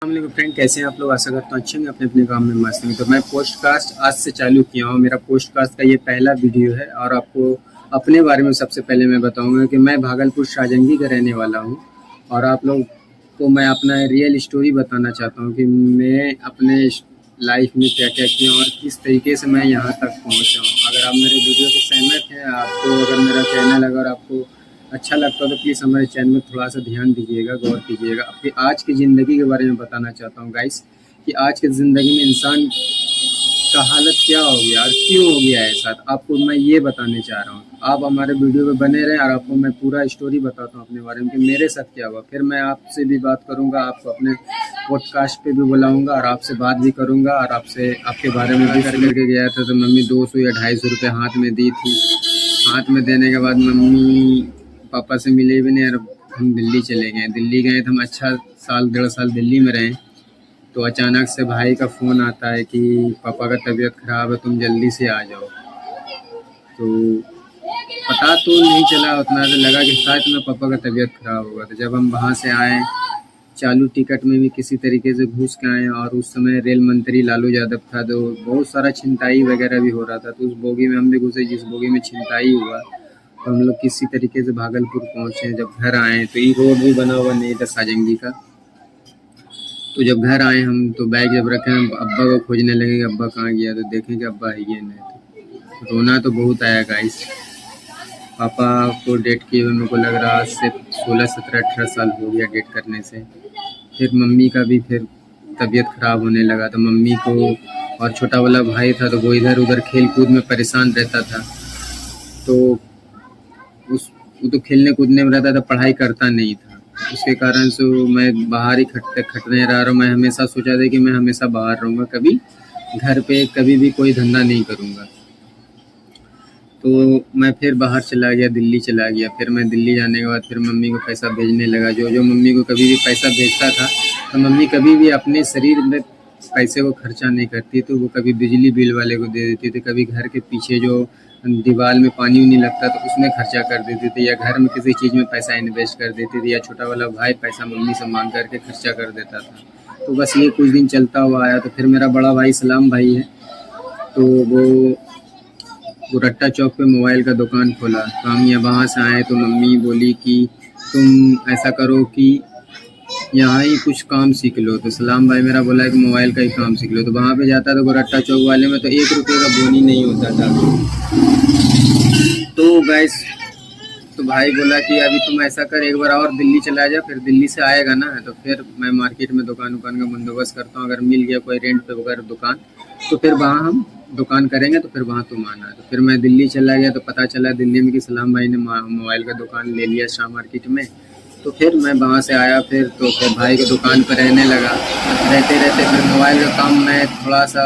Friend, कैसे हैं आप लोग। आशा करता हूँ अच्छे हैं, अपने अपने काम में मस्त हैं। तो मैं पोस्टकास्ट आज से चालू किया हूँ। मेरा पोस्टकास्ट का ये पहला वीडियो है और आपको अपने बारे में सबसे पहले मैं बताऊंगा कि मैं भागलपुर शाहजंगी का रहने वाला हूँ और आप लोग को मैं अपना रियल स्टोरी बताना चाहता हूँ कि मैं अपने लाइफ में क्या क्या किया और किस तरीके से मैं यहाँ तक पहुँचा हूँ। अगर आप मेरे वीडियो से सहमत हैं, आपको अगर मेरा चैनल अगर आपको अच्छा लगता है तो प्लीज़ हमारे चैनल में थोड़ा सा ध्यान दीजिएगा, गौर कीजिएगा। अपनी आज की ज़िंदगी के बारे में बताना चाहता हूँ गाइस कि आज की ज़िंदगी में इंसान का हालत क्या हो गया और क्यों हो गया है ऐसा, आपको मैं ये बताने चाह रहा हूँ। आप हमारे वीडियो पे बने रहें और आपको मैं पूरा स्टोरी बताता हूँ अपने बारे में कि मेरे साथ क्या हुआ। फिर मैं आपसे भी बात करूँगा, आपको अपने पॉडकास्ट पे भी बुलाऊँगा और आपसे बात भी करूँगा और आपसे आपके बारे में भी करके गया था। तो मम्मी 200 या 250 रुपये हाथ में दी थी। हाथ में देने के बाद मम्मी पापा से मिले भी नहीं और हम दिल्ली चले गए। दिल्ली गए तो हम अच्छा साल 1.5 साल दिल्ली में रहे। तो अचानक से भाई का फ़ोन आता है कि पापा का तबीयत ख़राब है, तुम जल्दी से आ जाओ। तो पता तो नहीं चला उतना, तो लगा कि शायद में पापा का तबीयत ख़राब होगा। तो जब हम वहाँ से आए, चालू टिकट में भी किसी तरीके से घुस के आए और उस समय रेल मंत्री लालू यादव था, तो बहुत सारा छिनताई वगैरह भी हो रहा था। तो उस बोगी में हम भी घुसे जिस बोगी में छिनताई हुआ। तो हम लोग किसी तरीके से भागलपुर पहुँचे। जब घर आए तो ये रोड भी बना हुआ नहीं था शाहजंगी का। तो जब घर आए हम तो बैग जब रखे हम अब्बा को खोजने लगे कि अब्बा कहाँ गया। तो देखें कि अब्बा है ही नहीं। तो रोना तो बहुत आया गाइस। पापा को डेट किए हुए मेरे को लग रहा आज से 16, 17, 18 साल हो गया डेट करने से। फिर मम्मी का भी फिर तबीयत ख़राब होने लगा। तो मम्मी को और छोटा वाला भाई था तो वो इधर उधर खेल कूद में परेशान रहता था। तो वो तो खेलने कूदने में रहता था, पढ़ाई करता नहीं था। उसके कारण से मैं बाहर ही खटने रहा और मैं हमेशा सोचा था कि मैं हमेशा बाहर रहूँगा, कभी घर पे कभी भी कोई धंधा नहीं करूँगा। तो मैं फिर बाहर चला गया, दिल्ली चला गया। फिर मैं दिल्ली जाने के बाद फिर मम्मी को पैसा भेजने लगा। जो मम्मी को कभी भी पैसा भेजता था तो मम्मी कभी भी अपने शरीर में पैसे को खर्चा नहीं करती। तो वो कभी बिजली बिल वाले को दे देती थी, कभी घर के पीछे जो दीवार में पानी नहीं लगता तो उसमें खर्चा कर देती थी, या घर में किसी चीज़ में पैसा इन्वेस्ट कर देती थी, या छोटा वाला भाई पैसा मम्मी से मांग करके खर्चा कर देता था। तो बस ये कुछ दिन चलता हुआ आया। तो फिर मेरा बड़ा भाई सलाम भाई है, तो वो रट्टा चौक पे मोबाइल का दुकान खोला। तो हम यहाँ वहाँ से आए तो मम्मी बोली कि तुम ऐसा करो कि यहाँ ही कुछ काम सीख लो। तो सलाम भाई मेरा बोला कि मोबाइल का ही काम सीख लो। तो वहाँ पे जाता तो रट्टा चौक वाले में तो 1 रुपये का बोनी नहीं होता था। तो गैस तो भाई बोला कि अभी तुम ऐसा कर, एक बार और दिल्ली चला जा, फिर दिल्ली से आएगा ना तो फिर मैं मार्केट में दुकान का बंदोबस्त करता हूँ। अगर मिल गया कोई रेंट पे वगैरह दुकान तो फिर वहाँ हम दुकान करेंगे, तो फिर वहाँ तुम आना। तो फिर मैं दिल्ली चला गया। तो पता चला दिल्ली में कि सलाम भाई ने मोबाइल का दुकान ले लिया शाह मार्केट में। तो फिर मैं वहाँ से आया फिर भाई की दुकान पर रहने लगा। रहते रहते फिर मोबाइल का काम मैं थोड़ा सा,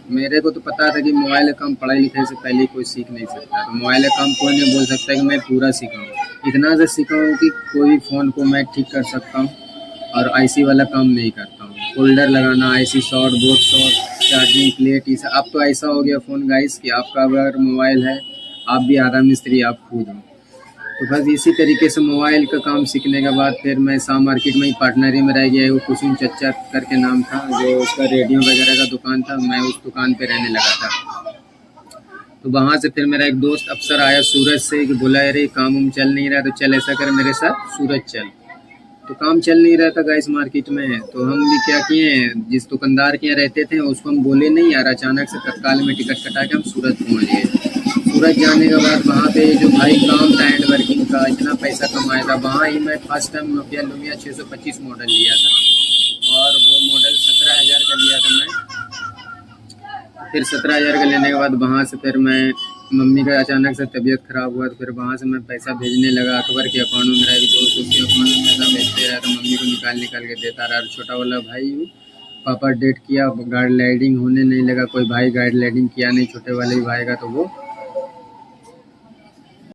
मेरे को तो पता था कि मोबाइल का काम पढ़ाई लिखाई से पहले कोई सीख नहीं सकता। तो मोबाइल का काम कोई नहीं बोल सकता कि मैं पूरा सीखा हूँ। इतना से सीखा हूँ कि कोई फ़ोन को मैं ठीक कर सकता हूँ और आईसी वाला काम नहीं करता हूँ। फोल्डर लगाना, IC short, board short, charging plate, ये सब। अब तो ऐसा हो गया फ़ोन गाइस कि आपका अगर मोबाइल है आप भी आधा मिस्त्री आप खुद हो। तो बस इसी तरीके से मोबाइल का काम सीखने के बाद फिर मैं शाह मार्केट में ही पार्टनरी में रह गया। वो कुसुम चच्चा करके नाम था, जो उसका रेडियो वगैरह का दुकान था। मैं उस दुकान पे रहने लगा था। तो वहाँ से फिर मेरा एक दोस्त अफसर आया सूरत से कि बोला अरे काम चल नहीं रहा, तो चल ऐसा कर मेरे साथ सूरत चल। तो काम चल नहीं रहा था गाइस मार्केट में। तो हम भी क्या किए, जिस दुकानदार के यहाँ रहते थे उसको हम बोले नहीं यार, अचानक से तत्काल में टिकट कटा के हम सूरत पहुँच गए। सूरत जाने के बाद वहाँ पे जो भाई काम था हैंड वर्किंग का, इतना पैसा कमाया था। वहाँ ही मैं first time Nokia Lumia 625 model लिया था और वो मॉडल 17,000 का लिया था मैं। फिर 17,000 का लेने के बाद वहाँ से फिर मैं, मम्मी का अचानक से तबीयत ख़राब हुआ तो फिर वहाँ से मैं पैसा भेजने लगा। अकबर के अकाउंट में, मेरा एक दोस्त उसके अकाउंट में पैसा भेजते रहा। तो मम्मी को निकाल के देता रहा। छोटा वाला भाई पापा डेट किया, गाइड लाइडिंग होने नहीं लगा, कोई भाई गाइड लाइडिंग किया नहीं छोटे वाले भाई का, तो वो